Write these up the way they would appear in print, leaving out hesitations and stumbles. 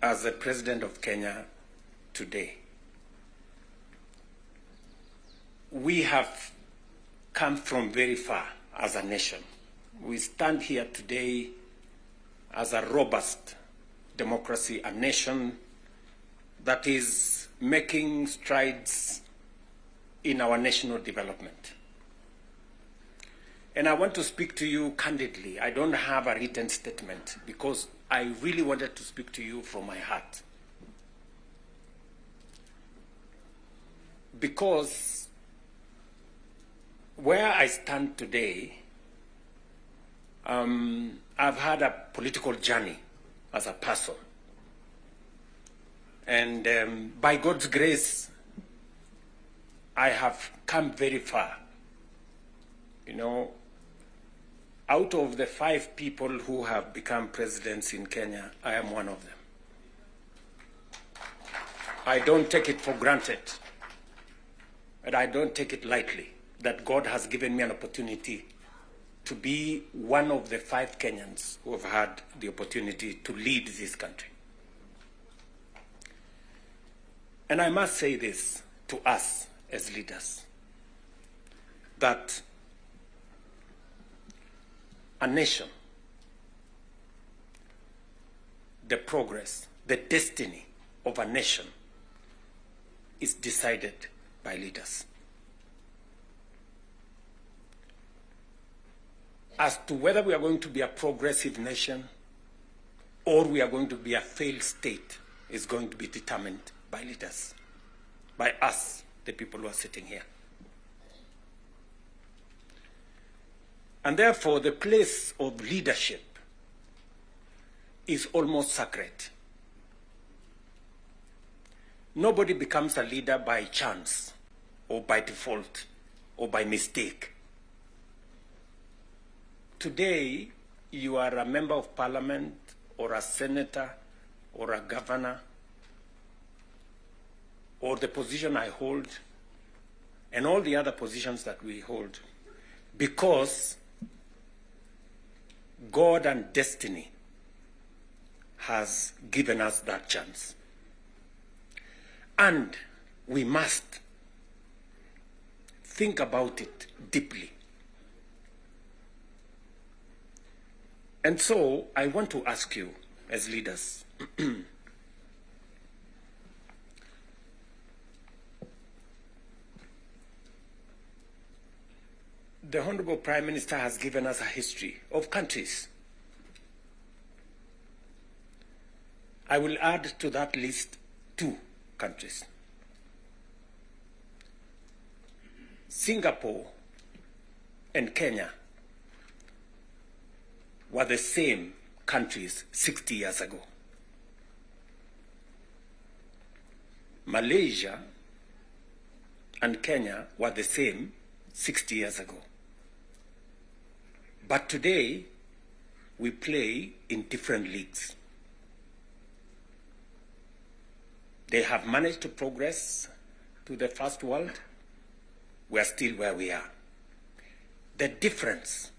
as the President of Kenya today, we have come from very far as a nation. We stand here today as a robust democracy, a nation that is making strides in our national development. And I want to speak to you candidly. I don't have a written statement because I really wanted to speak to you from my heart. Because where I stand today, I've had a political journey as a person. And by God's grace, I have come very far. You know, out of the 5 people who have become presidents in Kenya, I am one of them. I don't take it for granted, and I don't take it lightly that God has given me an opportunity to be one of the 5 Kenyans who have had the opportunity to lead this country. And I must say this to us as leaders, that a nation, the progress, the destiny of a nation is decided by leaders. As to whether we are going to be a progressive nation or we are going to be a failed state is going to be determined by leaders, by us, the people who are sitting here. And therefore, the place of leadership is almost sacred. Nobody becomes a leader by chance or by default or by mistake. Today, you are a member of parliament or a senator or a governor or the position I hold and all the other positions that we hold because God and destiny has given us that chance. And we must think about it deeply. And so I want to ask you as leaders, the Honorable Prime Minister has given us a history of countries. I will add to that list 2 countries. Singapore and Kenya were the same countries 60 years ago. Malaysia and Kenya were the same 60 years ago. But today, we play in different leagues. They have managed to progress to the first world. We are still where we are. The difference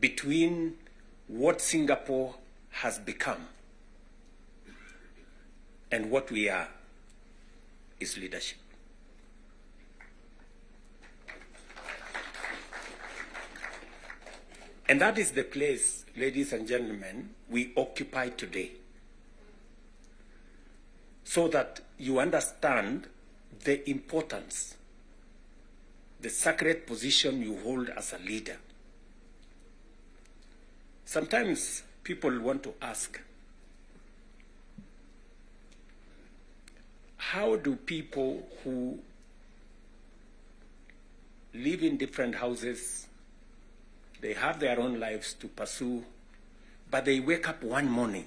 between what Singapore has become and what we are is leadership. And that is the place, ladies and gentlemen, we occupy today. So that you understand the importance, the sacred position you hold as a leader. Sometimes people want to ask, how do people who live in different houses, they have their own lives to pursue, but they wake up one morning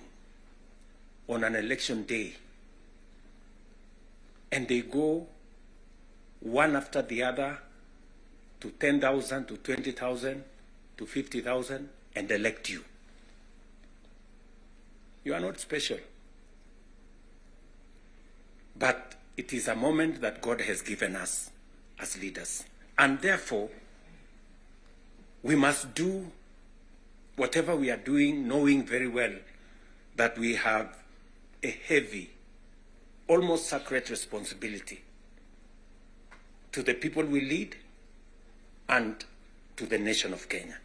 on an election day and they go one after the other to 10,000, to 20,000, to 50,000 and elect you? You are not special. But it is a moment that God has given us as leaders. And therefore, we must do whatever we are doing, knowing very well that we have a heavy, almost sacred responsibility to the people we lead and to the nation of Kenya.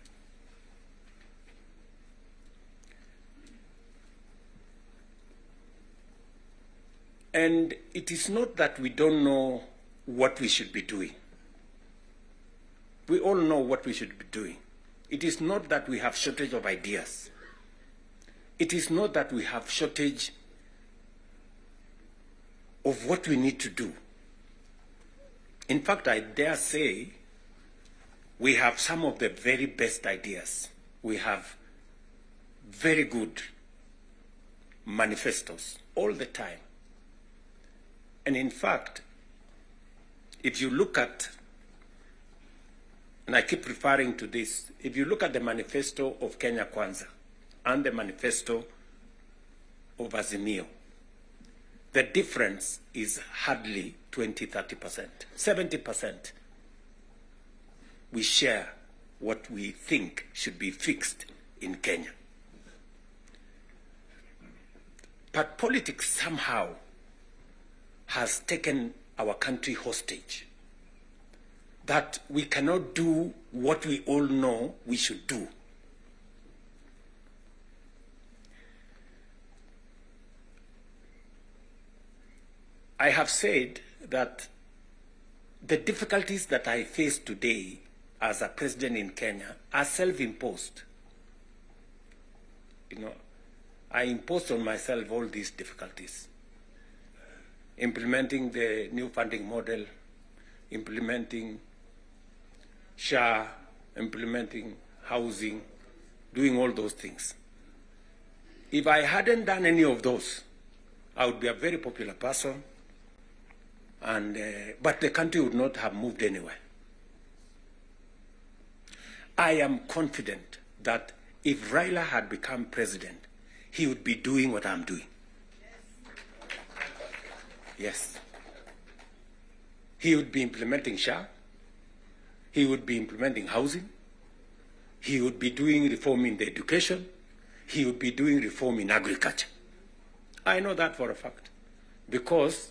And it is not that we don't know what we should be doing. We all know what we should be doing. It is not that we have shortage of ideas. It is not that we have shortage of what we need to do. In fact, I dare say we have some of the very best ideas. We have very good manifestos all the time. And in fact, if you look at, and I keep referring to this, if you look at the manifesto of Kenya Kwanza and the manifesto of Azimio, the difference is hardly 20-30%. 70% we share what we think should be fixed in Kenya. But politics somehow has taken our country hostage, that we cannot do what we all know we should do. I have said that the difficulties that I face today as a president in Kenya are self-imposed. You know, I imposed on myself all these difficulties. Implementing the new funding model, implementing SHA, implementing housing, doing all those things. If I hadn't done any of those, I would be a very popular person, and but the country would not have moved anywhere. I am confident that if Raila had become president, he would be doing what I'm doing. Yes. He would be implementing SHA. He would be implementing housing. He would be doing reform in the education. He would be doing reform in agriculture. I know that for a fact because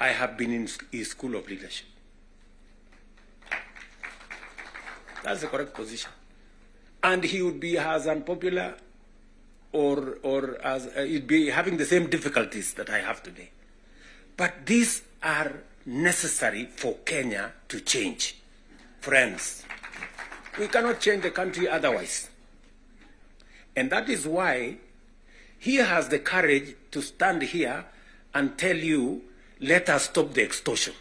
I have been in his school of leadership. That's the correct position. And he would be as unpopular or as he'd be having the same difficulties that I have today. But these are necessary for Kenya to change. Friends, we cannot change the country otherwise. And that is why he has the courage to stand here and tell you, let us stop the extortion.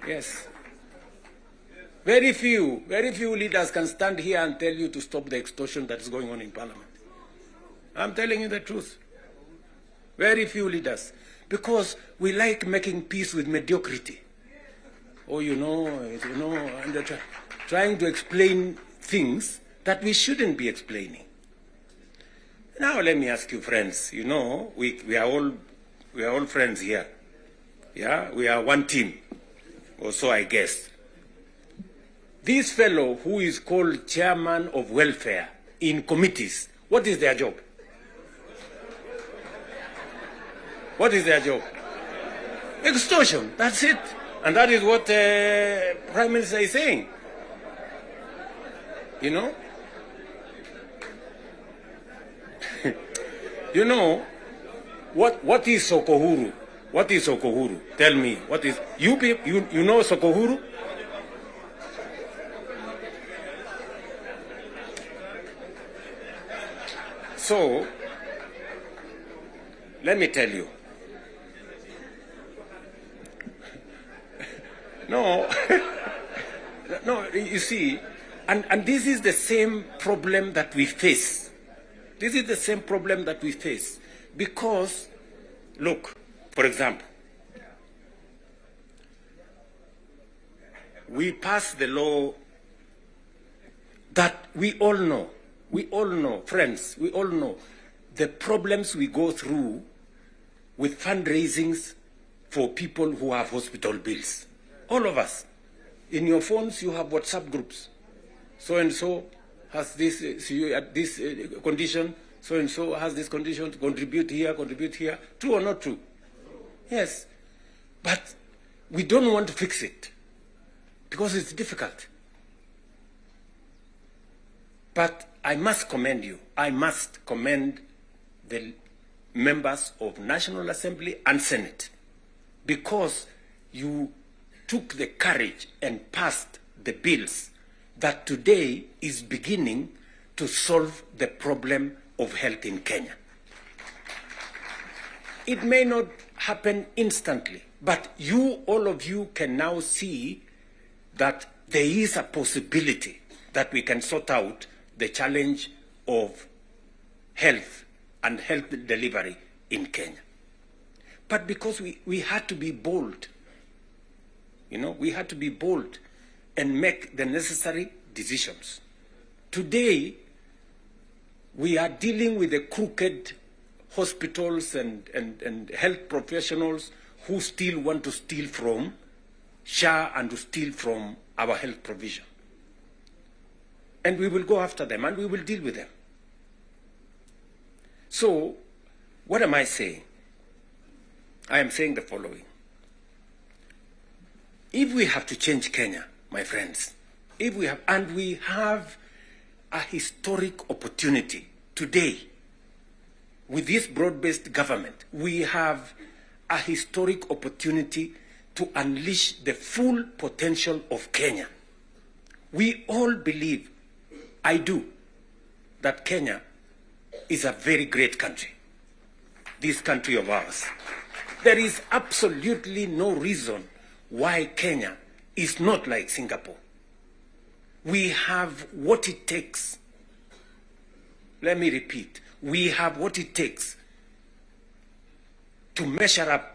Yes. Very few leaders can stand here and tell you to stop the extortion that is going on in Parliament. I'm telling you the truth. Very few leaders. Because we like making peace with mediocrity. Oh, you know, and trying to explain things that we shouldn't be explaining. Now let me ask you, friends, you know, we are all friends here. Yeah, we are one team, or so I guess. This fellow who is called chairman of welfare in committees, what is their job? What is their job? Extortion, that's it. And that is what Prime Minister is saying. You know? You know, what is Sokohuru? What is Sokohuru? Tell me, what is, you know Sokohuru? So, let me tell you. No, no, you see, and this is the same problem that we face. This is the same problem that we face. Because, look, for example, we passed the law that we all know, friends, we all know the problems we go through with fundraisings for people who have hospital bills. All of us. In your phones, you have WhatsApp groups. So-and-so has this, this condition, so-and-so has this condition, contribute here. True or not true? Yes. But we don't want to fix it because it's difficult. But I must commend you. I must commend the members of National Assembly and Senate because you took the courage and passed the bills that today is beginning to solve the problem of health in Kenya. It may not happen instantly, but all of you can now see that there is a possibility that we can sort out the challenge of health and health delivery in Kenya. But because we had to be bold, we had to be bold and make the necessary decisions. Today, we are dealing with the crooked hospitals and health professionals who still want to steal from SHA and to steal from our health provision. And we will go after them and we will deal with them. So, what am I saying? I am saying the following. If we have to change Kenya, my friends, we have a historic opportunity today with this broad-based government, we have a historic opportunity to unleash the full potential of Kenya. We all believe, I do, that Kenya is a very great country, this country of ours. There is absolutely no reason why Kenya is not like Singapore. We have what it takes. Let me repeat. We have what it takes to measure up